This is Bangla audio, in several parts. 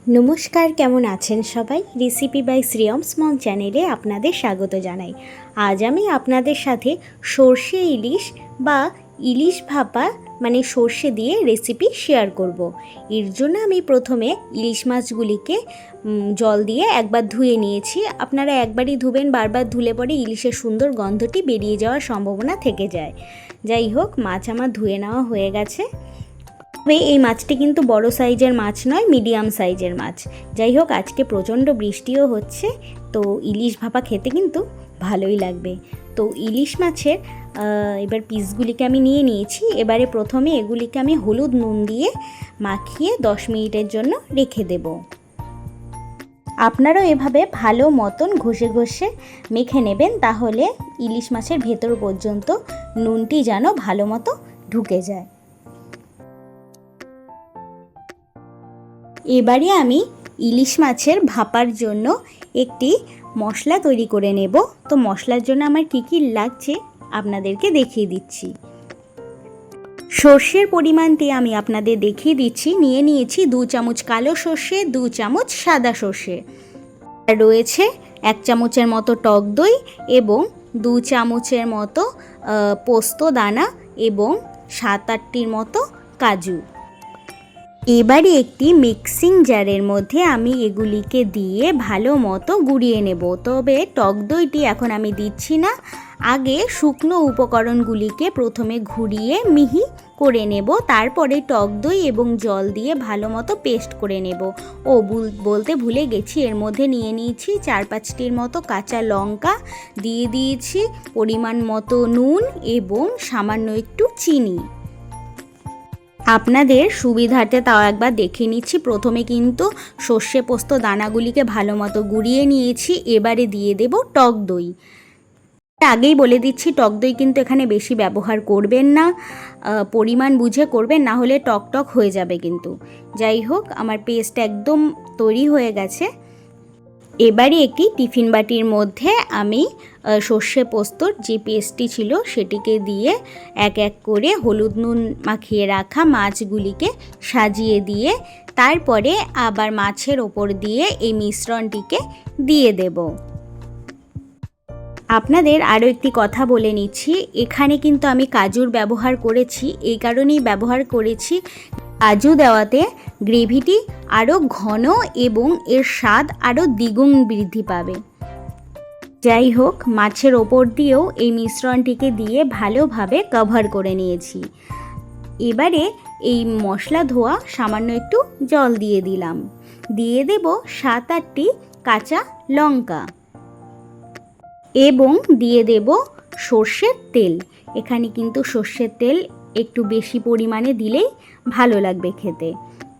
নমস্কার, কেমন আছেন সবাই? রেসিপি বাই শ্রেয়মস মম চ্যানেলে আপনাদের স্বাগত জানাই। আজ আমি আপনাদের সাথে সর্ষে ইলিশ বা ইলিশ ভাপা মানে সর্ষে দিয়ে রেসিপি শেয়ার করব। এর জন্য আমি প্রথমে ইলিশ মাছগুলিকে জল দিয়ে একবার ধুয়ে নিয়েছি। আপনারা একবারই ধুবেন, বারবার ধুলে পরে ইলিশের সুন্দর গন্ধটি বেরিয়ে যাওয়ার সম্ভাবনা থেকে যায়। যাই হোক, মাছ আমার ধুয়ে নেওয়া হয়ে গেছে। তবে এই মাছটি কিন্তু বড় সাইজের মাছ নয়, মিডিয়াম সাইজের মাছ। যাই হোক, আজকে প্রচণ্ড বৃষ্টিও হচ্ছে, তো ইলিশ ভাপা খেতে কিন্তু ভালোই লাগবে। তো ইলিশ মাছের এবার পিসগুলিকে আমি নিয়ে নিয়েছি। এবারে প্রথমে এগুলিকে আমি হলুদ নুন দিয়ে মাখিয়ে 10 মিনিটের জন্য রেখে দেব। আপনারাও এভাবে ভালো মতন ঘষে ঘষে মেখে নেবেন, তাহলে ইলিশ মাছের ভেতর পর্যন্ত নুনটি যেন ভালো মতো ঢুকে যায়। এবারে আমি ইলিশ মাছের ভাপার জন্য একটি মশলা তৈরি করে নেব। তো মশলার জন্য আমার কী কী লাগছে আপনাদেরকে দেখিয়ে দিচ্ছি। সর্ষের পরিমাণটি আমি আপনাদের দেখিয়ে দিচ্ছি। নিয়ে নিয়েছি 2 চামচ কালো সর্ষে, 2 চামচ সাদা সর্ষে, আর রয়েছে 1 চামচের মতো টক দই এবং 2 চামচের মতো পোস্ত দানা এবং 7-8টির মতো কাজু। এবারে একটি মিক্সিং জারের মধ্যে আমি এগুলিকে দিয়ে ভালো মতো গুঁড়িয়ে নেব। তবে টক দইটি এখন আমি দিচ্ছি না, আগে শুকনো উপকরণগুলিকে প্রথমে ঘুরিয়ে মিহি করে নেব, তারপরে টক দই এবং জল দিয়ে ভালো মতো পেস্ট করে নেব। বলতে ভুলে গেছি, এর মধ্যে নিয়ে নিয়েছি 4-5টির মতো কাঁচা লঙ্কা, দিয়ে দিয়েছি পরিমাণ মতো নুন এবং সামান্য একটু চিনি। আপনাদের সুবিধার্থে তাও একবার দেখে নিচ্ছি। প্রথমে কিন্তু সর্ষে পোস্ত দানাগুলিকে ভালো মতো গুঁড়িয়ে নিয়েছি। এবারে দিয়ে দেব টক দই। আগেই বলে দিচ্ছি, টক দই কিন্তু এখানে বেশি ব্যবহার করবেন না, পরিমাণ বুঝে করবেন, না হলে টক টক হয়ে যাবে কিন্তু। যাই হোক, আমার পেস্ট একদম তৈরি হয়ে গেছে। এবারে একটি টিফিন বাটির মধ্যে আমি সর্ষে পোস্তর যে পেস্টটি ছিল সেটিকে দিয়ে এক এক করে হলুদ নুন মাখিয়ে রাখা মাছগুলিকে সাজিয়ে দিয়ে তারপরে আবার মাছের ওপর দিয়ে এই মিশ্রণটিকে দিয়ে দেব। আপনাদের আরও একটি কথা বলে নিচ্ছি, এখানে কিন্তু আমি কাজুর ব্যবহার করেছি। এই কারণেই ব্যবহার করেছি, কাজু দেওয়াতে গ্রেভিটি আরও ঘন এবং এর স্বাদ আরও দ্বিগুণ বৃদ্ধি পাবে। যাই হোক, মাছের ওপর দিয়েও এই মিশ্রণটিকে দিয়ে ভালোভাবে কভার করে নিয়েছি। এবারে এই মশলা ধোয়া সামান্য একটু জল দিয়ে দিলাম, দিয়ে দেব 7-8টি কাঁচা লঙ্কা এবং দিয়ে দেব সর্ষের তেল। এখানে কিন্তু সর্ষের তেল একটু বেশি পরিমাণে দিলেই ভালো লাগবে খেতে,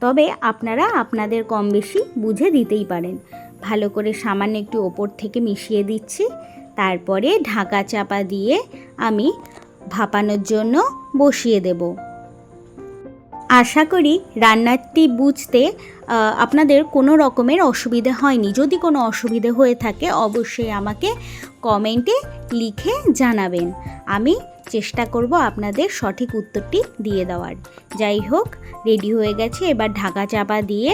তবে আপনারা আপনাদের কম বেশি বুঝে দিতেই পারেন। ভালো করে সামান্য একটু ওপর থেকে মিশিয়ে দিচ্ছি, তারপরে ঢাকা চাপা দিয়ে আমি ভাপানোর জন্য বসিয়ে দেব। আশা করি রান্নাটি বুঝতে আপনাদের কোনো রকমের অসুবিধে হয়নি। যদি কোনো অসুবিধে হয়ে থাকে অবশ্যই আমাকে কমেন্টে লিখে জানাবেন, আমি চেষ্টা করব আপনাদের সঠিক উত্তরটি দিয়ে দেওয়ার। যাই হোক, রেডি হয়ে গেছে। এবার ঢাকা চাপা দিয়ে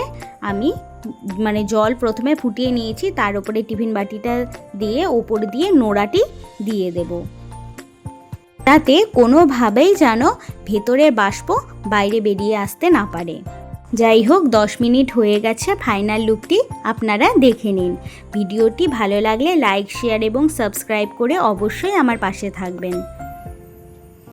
আমি জল প্রথমে ফুটিয়ে নিয়েছি, তার উপরে টিফিন বাটিটা দিয়ে ওপর দিয়ে নোড়াটি দিয়ে দেব, তাতে কোনোভাবেই যেন ভেতরের বাষ্প বাইরে বেরিয়ে আসতে না পারে। যাই হোক, 10 মিনিট হয়ে গেছে। ফাইনাল লুকটি আপনারা দেখে নিন। ভিডিওটি ভালো লাগলে লাইক, শেয়ার এবং সাবস্ক্রাইব করে অবশ্যই আমার পাশে থাকবেন।